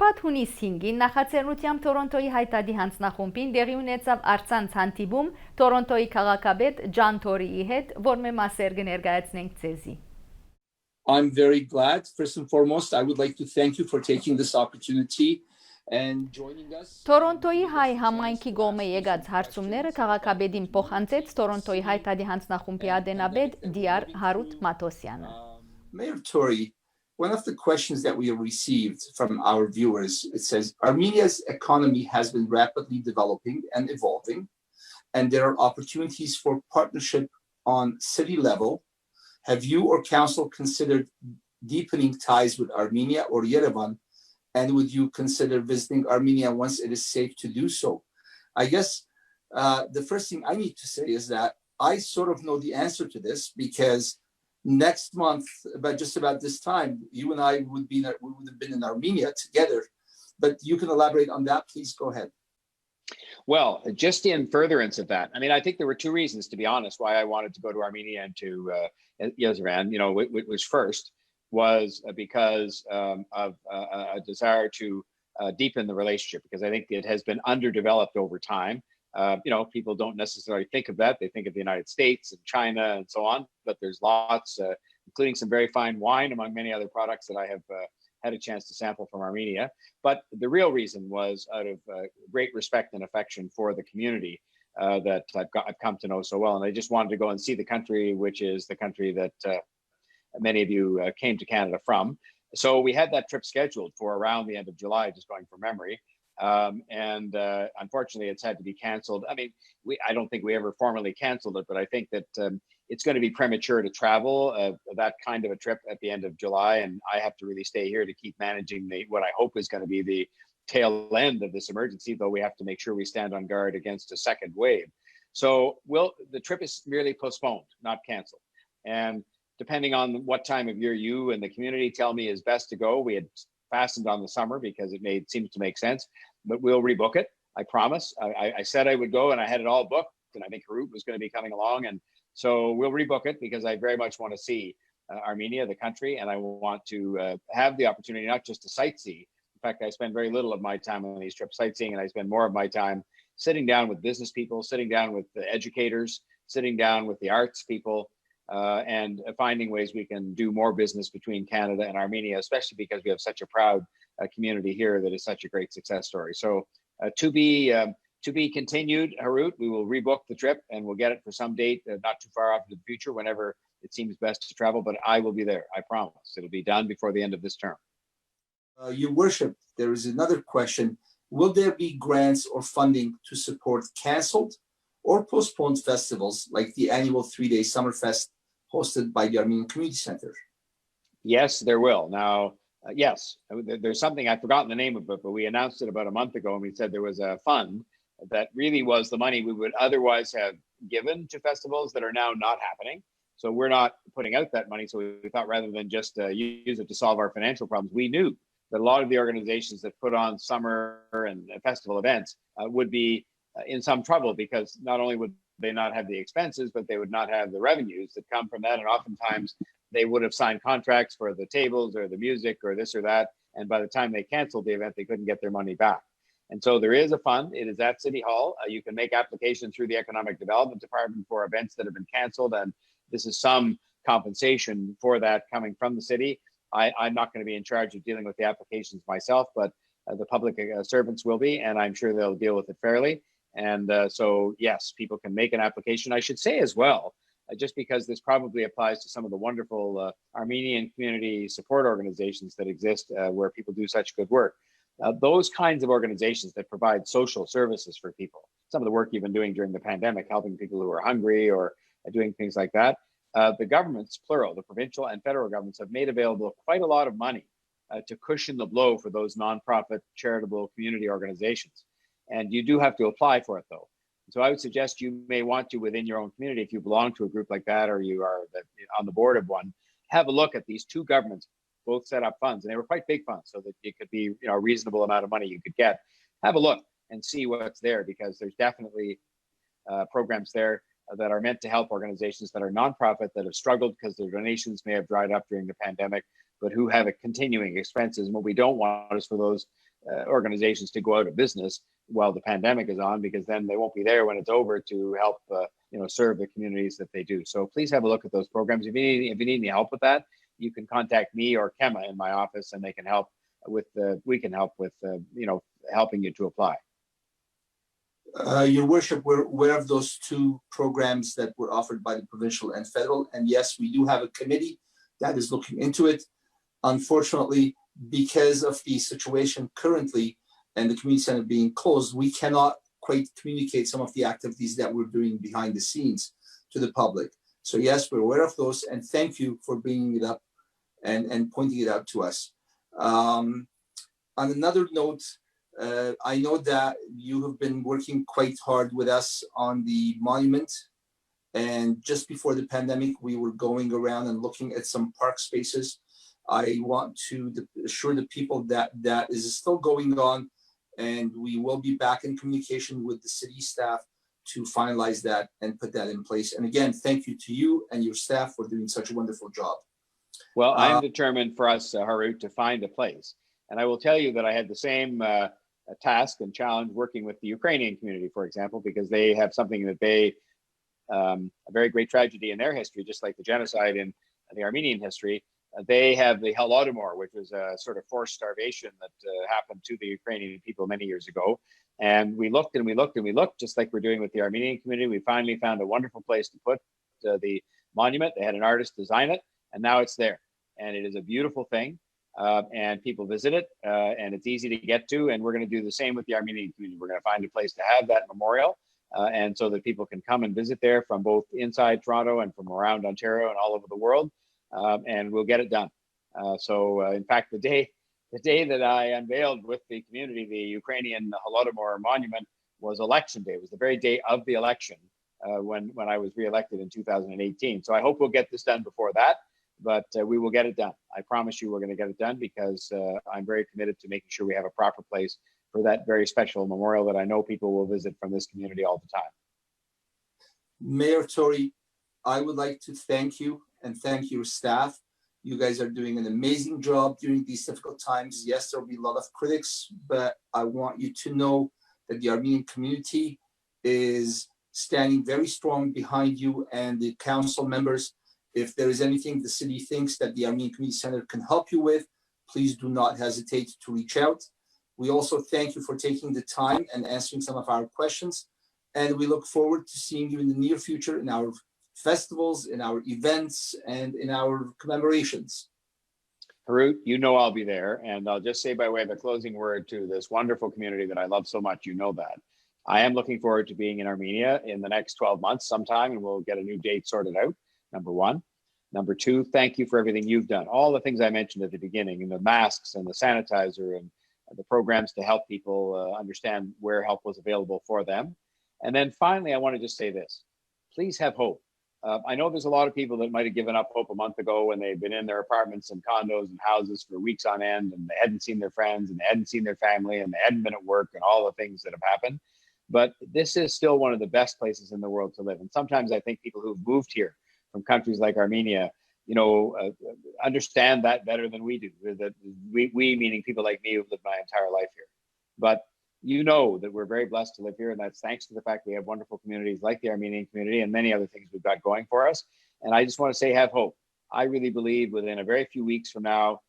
Շաբաթ հունիս 5-ին նախաձեռնությամբ Թորոնտոյի հայտարարի հանձնախումբին տեղի ունեցավ առցանց հանդիպում Թորոնտոյի քաղաքապետ Ջան Թորիի հետ, որ մեր մասեր կներկայացնենք ձեզի. I'm very glad. First and foremost, I would like to thank you for taking this opportunity and joining us. Թորոնտոյի հայ համայնքի կողմէ եկած հարցումները քաղաքապետին փոխանցեց Թորոնտոյի հայտարարի հանձնախումբի ադենաբեդ Դիար Հարութ Մաթոսյանը. Mayor Tori, one of the questions that we have received from our viewers, it says, Armenia's economy has been rapidly developing and evolving, and there are opportunities for partnership on city level. Have you or council considered deepening ties with Armenia or Yerevan? And would you consider visiting Armenia once it is safe to do so? I guess the first thing I need to say is that I sort of know the answer to this because next month, just about this time, you and I would have been in Armenia together. But you can elaborate on that. Please go ahead. Well, just in furtherance of that, I mean, I think there were two reasons, to be honest, why I wanted to go to Armenia and to Yerevan. You know, which first was because of a desire to deepen the relationship, because I think it has been underdeveloped over time. You know, people don't necessarily think of that. They think of the United States and China and so on, but there's lots, including some very fine wine, among many other products that I have had a chance to sample from Armenia. But the real reason was out of great respect and affection for the community that I've come to know so well. And I just wanted to go and see the country, which is the country that many of you came to Canada from. So we had that trip scheduled for around the end of July, just going from memory. Unfortunately, it's had to be canceled. I mean, I don't think we ever formally canceled it, but I think that it's going to be premature to travel that kind of a trip at the end of July. And I have to really stay here to keep managing what I hope is going to be the tail end of this emergency, though we have to make sure we stand on guard against a second wave. So the trip is merely postponed, not canceled. And depending on what time of year you and the community tell me is best to go, we had fastened on the summer because it seems to make sense, but we'll rebook it. I promise. I said I would go and I had it all booked, and I think Harut was going to be coming along. And so we'll rebook it because I very much want to see Armenia, the country, and I want to have the opportunity not just to sightsee. In fact, I spend very little of my time on these trips sightseeing, and I spend more of my time sitting down with business people, sitting down with the educators, sitting down with the arts people, and finding ways we can do more business between Canada and Armenia, especially because we have such a proud community here that is such a great success story. So to be continued, Harut. We will rebook the trip and we'll get it for some date not too far off into the future, whenever it seems best to travel, but I will be there. I promise. It'll be done before the end of this term. Your Worship, there is another question. Will there be grants or funding to support canceled or postponed festivals like the annual 3-day Summerfest hosted by the Armenian Community Center? Yes, there will. Now, yes, there's something, I've forgotten the name of it, but we announced it about a month ago, and we said there was a fund that really was the money we would otherwise have given to festivals that are now not happening. So we're not putting out that money. So we thought rather than just use it to solve our financial problems, we knew that a lot of the organizations that put on summer and festival events would be in some trouble, because not only would they not have the expenses, but they would not have the revenues that come from that. And oftentimes they would have signed contracts for the tables or the music or this or that. And by the time they canceled the event, they couldn't get their money back. And so there is a fund. It is at City Hall. You can make application through the Economic Development Department for events that have been canceled. And this is some compensation for that coming from the city. I'm not going to be in charge of dealing with the applications myself, but the public servants will be, and I'm sure they'll deal with it fairly. And so, yes, people can make an application. I should say as well, just because this probably applies to some of the wonderful Armenian community support organizations that exist where people do such good work. Those kinds of organizations that provide social services for people, some of the work you've been doing during the pandemic, helping people who are hungry or doing things like that. The governments, plural, the provincial and federal governments, have made available quite a lot of money to cushion the blow for those nonprofit charitable community organizations. And you do have to apply for it, though. So I would suggest you may want to, within your own community, if you belong to a group like that or you are on the board of one, have a look at these two governments, both set up funds. And they were quite big funds, so that it could be a reasonable amount of money you could get. Have a look and see what's there, because there's definitely programs there that are meant to help organizations that are nonprofit, that have struggled because their donations may have dried up during the pandemic, but who have a continuing expenses. And what we don't want is for those organizations to go out of business while the pandemic is on, because then they won't be there when it's over to help serve the communities that they do. So please have a look at those programs. If you need any help with that, you can contact me or Kema in my office, and they can help with helping you to apply. Your Worship, we're aware of those two programs that were offered by the provincial and federal, and yes, we do have a committee that is looking into it. Unfortunately, because of the situation currently and the community center being closed, we cannot quite communicate some of the activities that we're doing behind the scenes to the public. So yes, we're aware of those, and thank you for bringing it up and pointing it out to us. On another note, I know that you have been working quite hard with us on the monument, and just before the pandemic, we were going around and looking at some park spaces. I want to assure the people that that is still going on, and we will be back in communication with the city staff to finalize that and put that in place. And again, thank you to you and your staff for doing such a wonderful job. Well, I'm determined for us, Harut, to find a place. And I will tell you that I had the same task and challenge working with the Ukrainian community, for example, because they have something that a very great tragedy in their history, just like the genocide in the Armenian history. They have the Holodomor, which was a sort of forced starvation that happened to the Ukrainian people many years ago. And we looked and we looked and we looked, just like we're doing with the Armenian community. We finally found a wonderful place to put the monument. They had an artist design it, and now it's there. And it is a beautiful thing. And people visit it, and it's easy to get to. And we're going to do the same with the Armenian community. We're going to find a place to have that memorial, and so that people can come and visit there from both inside Toronto and from around Ontario and all over the world. And we'll get it done. In fact, the day that I unveiled with the community the Ukrainian Holodomor monument was election day. It was the very day of the election when I was reelected in 2018. So I hope we'll get this done before that, but we will get it done. I promise you we're going to get it done, because I'm very committed to making sure we have a proper place for that very special memorial that I know people will visit from this community all the time. Mayor Tory, I would like to thank you and thank your staff. You guys are doing an amazing job during these difficult times. Yes, there'll be a lot of critics, but I want you to know that the Armenian community is standing very strong behind you and the council members. If there is anything the city thinks that the Armenian Community Center can help you with, please do not hesitate to reach out. We also thank you for taking the time and answering some of our questions. And we look forward to seeing you in the near future in our festivals, in our events, and in our commemorations. Harut, you know I'll be there. And I'll just say by way of a closing word to this wonderful community that I love so much, you know that. I am looking forward to being in Armenia in the next 12 months sometime, and we'll get a new date sorted out, number one. Number two, thank you for everything you've done. All the things I mentioned at the beginning, and the masks and the sanitizer and the programs to help people understand where help was available for them. And then finally, I want to just say this. Please have hope. I know there's a lot of people that might have given up hope a month ago when they've been in their apartments and condos and houses for weeks on end, and they hadn't seen their friends and they hadn't seen their family and they hadn't been at work and all the things that have happened. But this is still one of the best places in the world to live. And sometimes I think people who've moved here from countries like Armenia, understand that better than we do. That we meaning people like me who've lived my entire life here. But you know that we're very blessed to live here, and that's thanks to the fact we have wonderful communities like the Armenian community and many other things we've got going for us. And I just want to say, have hope. I really believe within a very few weeks from now,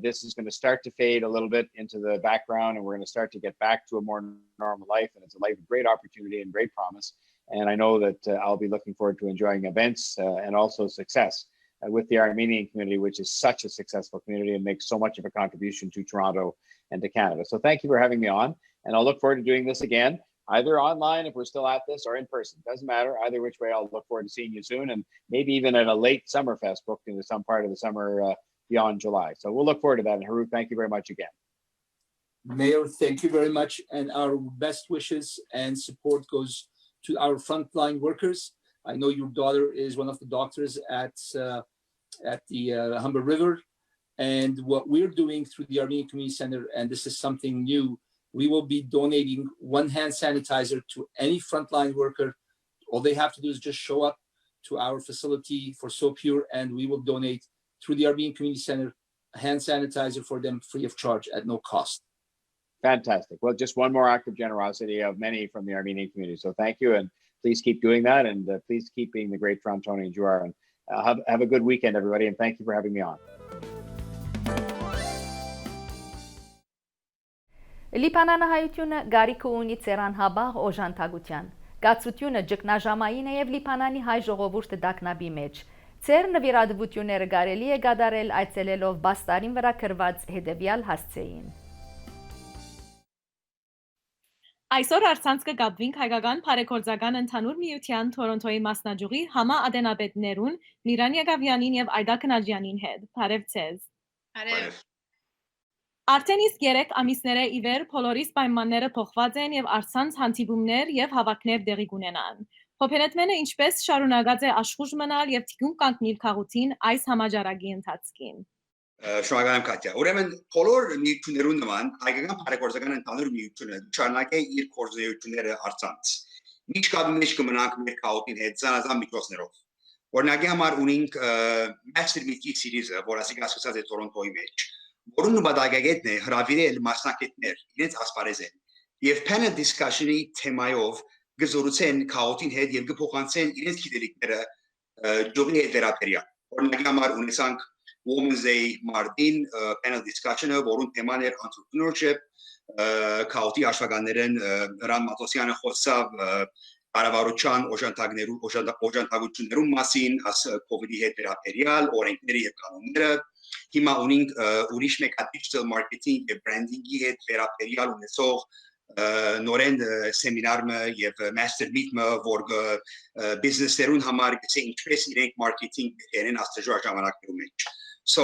this is going to start to fade a little bit into the background, and we're going to start to get back to a more normal life. And it's a life of great opportunity and great promise. And I know that I'll be looking forward to enjoying events and also success with the Armenian community, which is such a successful community and makes so much of a contribution to Toronto and to Canada. So thank you for having me on. And I'll look forward to doing this again, either online if we're still at this, or in person. Doesn't matter. Either which way, I'll look forward to seeing you soon, and maybe even at a late Summerfest booked into some part of the summer beyond July. So we'll look forward to that. And Harut, thank you very much again. Mayor, thank you very much. And our best wishes and support goes to our frontline workers. I know your daughter is one of the doctors at the Humber River. And what we're doing through the Armenian Community Center, and this is something new, we will be donating one hand sanitizer to any frontline worker. All they have to do is just show up to our facility for SoPure, and we will donate through the Armenian Community Center hand sanitizer for them free of charge at no cost. Fantastic. Well, just one more act of generosity of many from the Armenian community. So thank you, and please keep doing that, and please keep being the great Torontonians you are. And have a good weekend, everybody, and thank you for having me on. Լիբանանահայությունը գարիք ունի ծերան հաբաղ օժանդակության։ Գացությունը ճգնաժամային է եւ Լիբանանի հայ ժողովուրդը դակնաբի մեջ։ Ծեր նվիրատվությունները կարելի է գդարել այցելելով բաստարին վրա գրված հետևյալ հասցեին։ Այսօր արցանց կգաբվինք հայկական բարեգործական ընդհանուր միության Թորոնտոյի մասնաճյուղի համա ադենապետներուն Միրան Եղավյանին եւ Այդա Քնաջյանին հետ։ Բարև ձեզ։ Բարև։ Արդեն իսկ 3 ամիսները ի վեր բոլորիս պայմանները փոխված են եւ արցանց հանդիպումներ եւ հավաքներ տեղի կունենան։ Հոբերետմենը ինչպես շարունակած է աշխուժ մնալ եւ թիկուն կանգնել քաղաքին այս համաճարակի ընթացքին։ Շնորհակալ եմ Կատյա։ Ուրեմն բոլոր միություններուն նման հայկական բարեգործական ընդհանուր միությունը շարունակե իր գործունեությունները արցանց։ Ինչ կապի մեջ կմնանք մեր քաղաքին հետ զանազան միջոցներով։ Օրինակի համար ունենք Master Meet series-ը, որ ասիկա ասոցիացիա է Տորոնտոյի մեջ, որոնց նպատակագետն է հրավիրել մասնակիցներ իրենց ասպարեզեն եւ panel discussion-ի թեմայով գզորուցեն քաղաքին հետ եւ կփոխանցեն իրենց գիտելիքները ժողովի հետ վերաբերյալ։ Օրինակի համար ունեցանք Women's Day Martin panel discussion-ը, որոնց թեման էր entrepreneurship, քաղաքի աշխատանքներն Ռան Մատոսյանը խոսավ կառավարության օժանդակություններու մասին, COVID-ի հետ վերաբերյալ, օրենքները եւ կանոնները։ Հիմա ունենք ուրիշ մեկ digital marketing եւ branding-ի հետ վերաբերյալ ունեցող նորեն սեմինարը եւ master meet-ը, որ business-երուն համար գցե ինչպես իրենք marketing դերեն աստիճան ժամանակներում մեջ։ So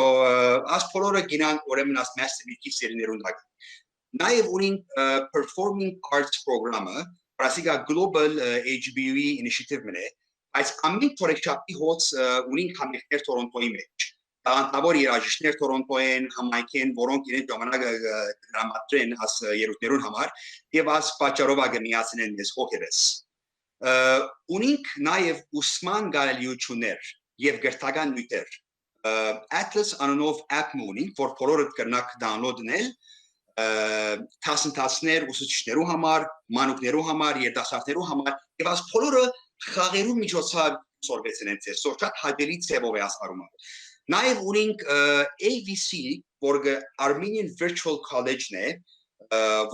as բոլորը գինան ուրեմն as master meet-ի սերիներուն դակ։ Նաեւ ունենք performing arts program-ը, Prasiga global HBUE initiative-ն է, այս ամեն թորեքչապի հոց ունենք համերգներ Տորոնտոյի մեջ։ Տաղանդավոր երաժիշտներ Տորոնտոյեն համայնքեն, որոնք իրենց ժամանակը դրամատրեն as երութներուն համար եւ as պատճառով ագնիացնեն մեզ հոգեվես։ Ունենք նաեւ ուսման գարելիություններ եւ գրթական նյութեր։ Atlas անունով app-ը ունենք, որ բոլորը կրնակ download-նել տասնտասներ ուսուցիչներու համար, մանուկներու համար, երիտասարդներու համար եւ as բոլորը խաղերու միջոցով սորվեցնեն ցե, սորչատ հադելի ցեվով է ասարումը։ Նաեւ ունենք AVC, որը Armenian Virtual College-ն է,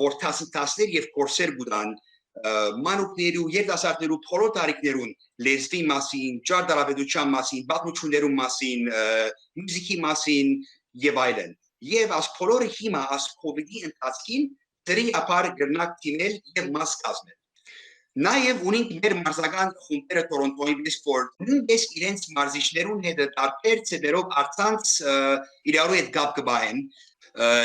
որ տասնտասներ եւ կուրսեր գուտան մանուկներու, երիտասարդներու բոլոր տարիքներուն լեզվի մասին, ճարտարապետության մասին, պատմություններու մասին, մյուզիկի մասին եւ այլն։ Եվ as բոլորը հիմա as COVID-ի ընթացքին դրի ապար գրնակ թիմել եւ մաս կազմել։ Նաեւ ունենք մեր մարզական խումբերը Տորոնտոյի մեջ, որ նույնպես իրենց մարզիչներուն հետ տարբեր ցեվերով արցանց իրարու հետ գապ կբահեն։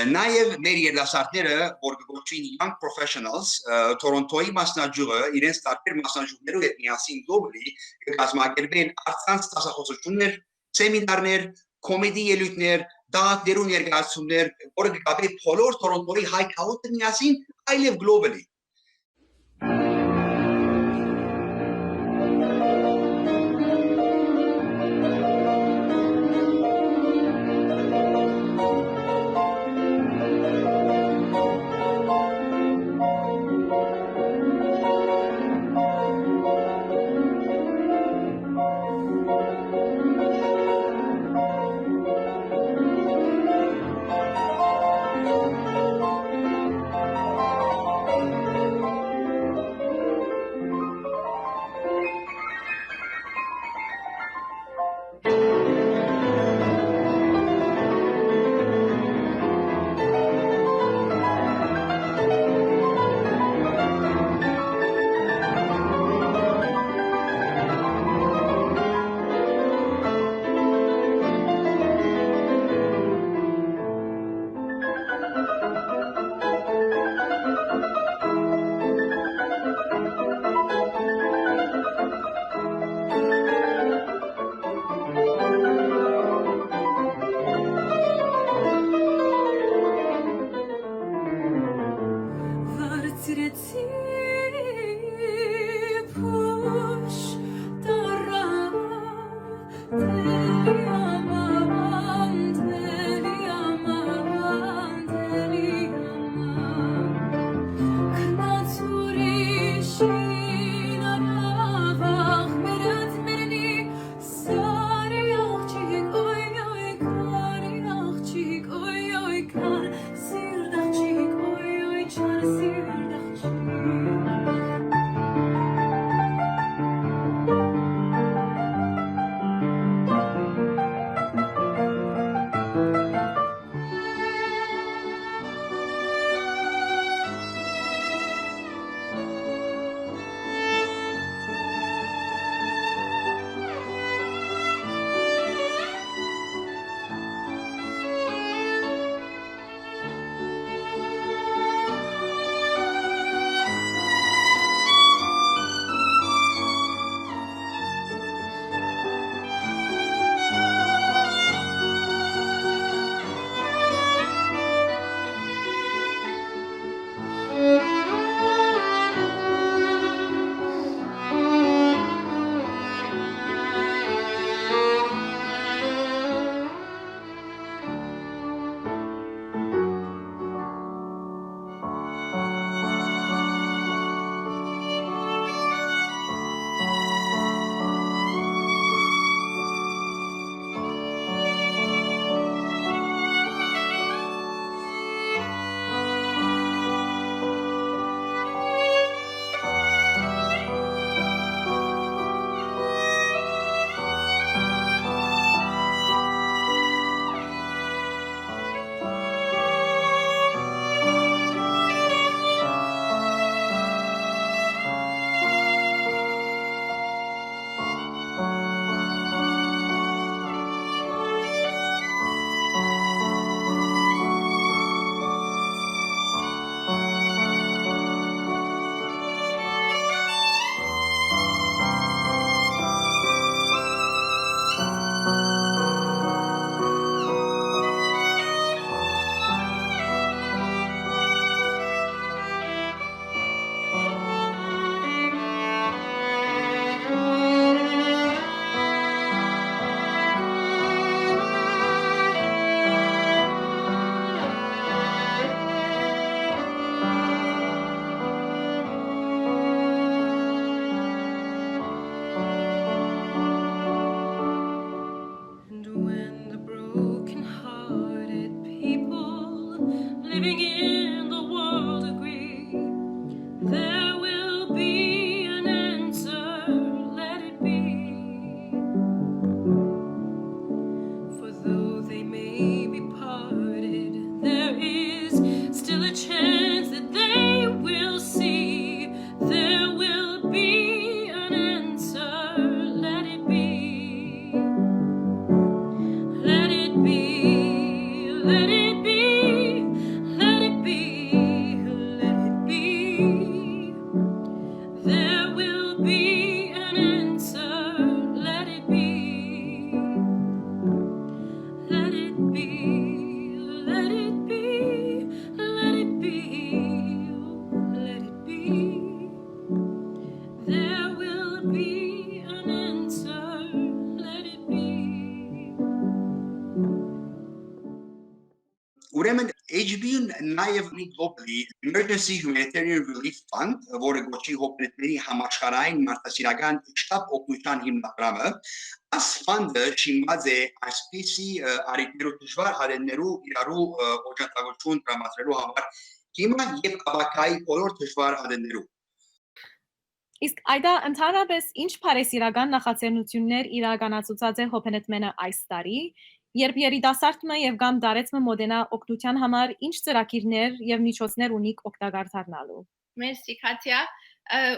Նաեւ մեր երիտասարդները, որ գոչվին young professionals, Տորոնտոյի մասնաճյուղը իրենց տարբեր մասնաճյուղներով հետ միասին globally կազմակերպեն արցանց դասախոսություններ, սեմինարներ, կոմեդի ելույթներ, դահատներու ներկայացումներ, որը կապի բոլոր Տորոնտոյի հայ քաղաքը միասին, այլև globally։ ուրեմն HB-ն նաև ունի globally Emergency Humanitarian Relief Fund, որը գոչի հոգնետների համաշխարհային մարդասիրական շտապ օգնության հիմնադրամը, այս ֆոնդը շինված է այսպիսի արիտներու դժվար հարեններու իրարու օժանդակություն տրամադրելու համար հիմա եւ ապակայի բոլոր դժվար հարեններու Իսկ այդա ընդհանրապես ինչ բարեսիրական նախաձեռնություններ իրականացուցած է հոբենետմենը այս տարի, երբ երիտասարդը եւ կամ դարեցմը մոդենա օգնության համար ինչ ծրագիրներ եւ միջոցներ ունիք օգտակար դառնալու։ Մերսի Քատյա,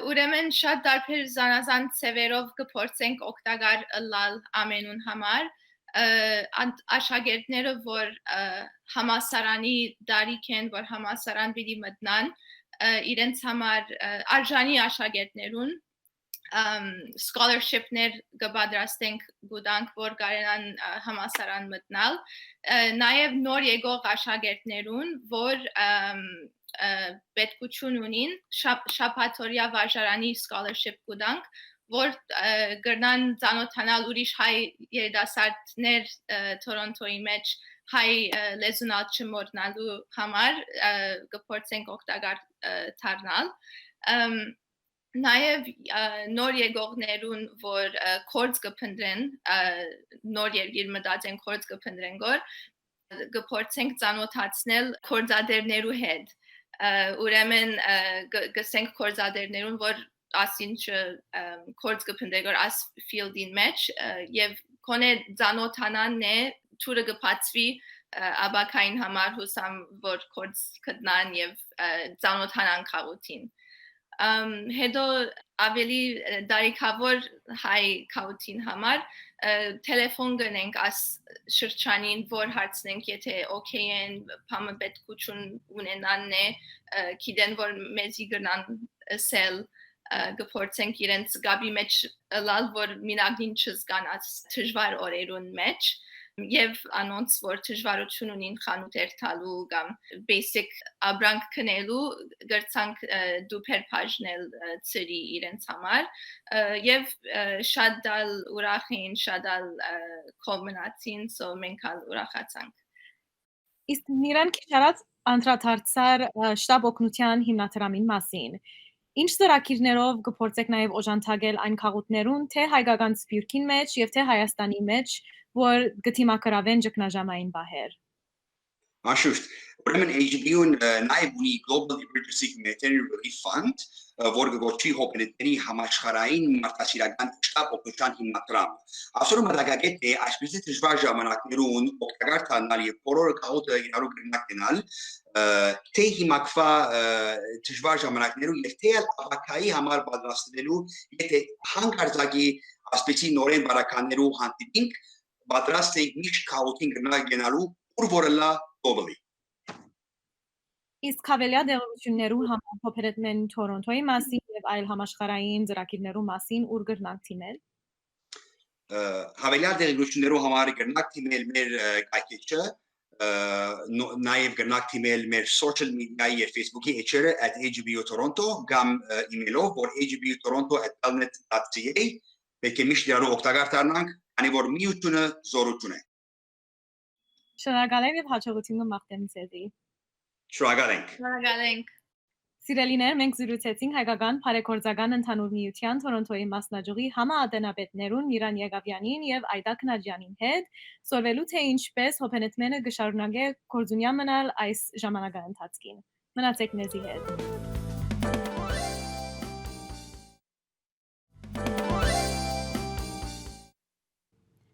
ուրեմն շատ տարբեր զանազան ծևերով կփորձենք օգտակար լալ ամենուն համար, աշակերտները որ համասարանի դարիք են, որ համասարան պիտի մտնան իրենց համար արժանի աշակերտներուն scholarship-ներ կպատրաստենք գուտանք, որ կարենան համասարան մտնալ, նաև նոր եկող աշակերտներուն, որ պետքություն ունին շաբաթօրյա վարժարանի scholarship գուտանք, որ կրնան ծանոթանալ ուրիշ հայ երիտասարդներ Թորոնտոյի մեջ հայ լեզունալ չմոռնալու համար կփորձենք օգտակար դառնալ նաև նոր եկողներուն որ կորձ կփնտրեն նոր երկիր մտածեն կորձ կփնտրեն գոր կփորձենք ծանոթացնել կորձադերներու հետ ուրեմն գսենք կորձադերներուն որ ասինչ կորձ կփնտրեն գոր աս ֆիլդին մեջ եւ կոնե ծանոթանանն է թուրը կփածվի աբակային համար հուսամ որ կորձ կտնան եւ ծանոթանան քաղաքին հետո ավելի դարիքավոր հայ քաղաքին համար տելեֆոն գնենք աս շրջանին որ հարցնենք եթե օքեյ են փամը պետքություն ունենան է գիտեն որ մեզի գնան սել կփորձենք իրենց գաբի մեջ լալ որ մինագին չզգանած դժվար օրերուն մեջ եւ անոնց որ դժվարություն ունին խանութեր տալու կամ basic abrank կնելու գրցանք դուփեր բաժնել ծրի իրենց համար եւ շատ դալ ուրախ էին շատ դալ կոմունացին so մենք ալ ուրախացանք Իսկ նիրան քիչարած անդրադարձար շտաբ օգնության հիմնադրամին մասին Ինչ ծրագիրներով կփորձեք նաև օժանդակել այն քաղաքներուն, թե հայկական սփյուռքին մեջ եւ թե Հայաստանի մեջ, որ գտիմակրավեն ճգնաժամային բահեր։ Անշուշտ, ուրեմն HB-ն նաև ունի Global Emergency Humanitarian Relief Fund, որ գոչի հոգնետների համաշխարհային մարդասիրական շտաբ օգնության հիմնադրամ։ Այսօր մտագագետ է այսպիսի դժվար ժամանակներուն օգտակար դառնալ եւ բոլորը քաղաքը իրարու գնալ թե հիմակվա դժվար ժամանակներում եւ թե ապակայի համար պատրաստվելու եթե հանկարծակի ասպեցի նորեն բարականներու հանդիպինք պատրաստ ենք միշտ քաղաքին գնալու ուր որ լա globally Իսկ հավելյալ դերություններու համար հոբերետմեն Թորոնտոյի մասին եւ այլ համաշխարհային ծրագիրներու մասին ուր գրնանք թիմել հավելյալ դերություններու համար գրնանք թիմել մեր կայքեչը նաև գրնանք թիմել մեր social media-ի եւ Facebook-ի էջերը @hbo Toronto կամ email-ով որ hbo.toronto@telnet.ca պետք է միշտ իրարու օգտակար դառնանք քանի որ միությունը զորություն է Շնորհակալ եմ եւ հաջողություն կմաղթեմ ձեզի Շնորհակալ Սիրելիներ, մենք զրուցեցինք հայկական բարեգործական ընդհանուր միության Թորոնտոյի մասնաճյուղի համաատենապետներուն Միրան Եղավյանին եւ Այդա Քնաջյանին հետ, սորվելու թե ինչպես հոբենետմենը գշարունակե գործունյա մնալ այս ժամանակահատվածին։ Մնացեք մեզի հետ։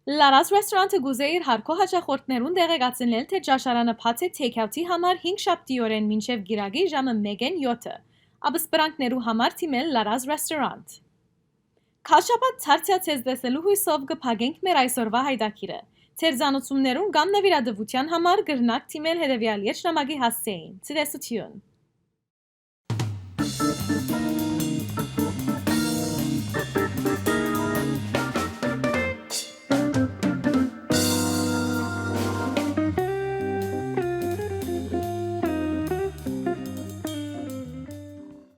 Լարաս ռեստորանտը գուզեիր հարկո հաճախորդներուն դեղեկացնել, թե ճաշարանը բաց է take-out-ի համար 5 շաբթիորեն մինչև գիրագի ժամը 1:07, ապսպրանքներու համար թիմել Լարաս ռեստորանտ։ Քաշապատ ցարցյացես դեսելու հույսով կփակենք մեր այսօրվա հայդակիրը։ Ձեր զանոցումներուն կամ նվիրատվության համար գրնակ թիմել հետևյալ երջնամակի հասցեին։ Ցտեսություն։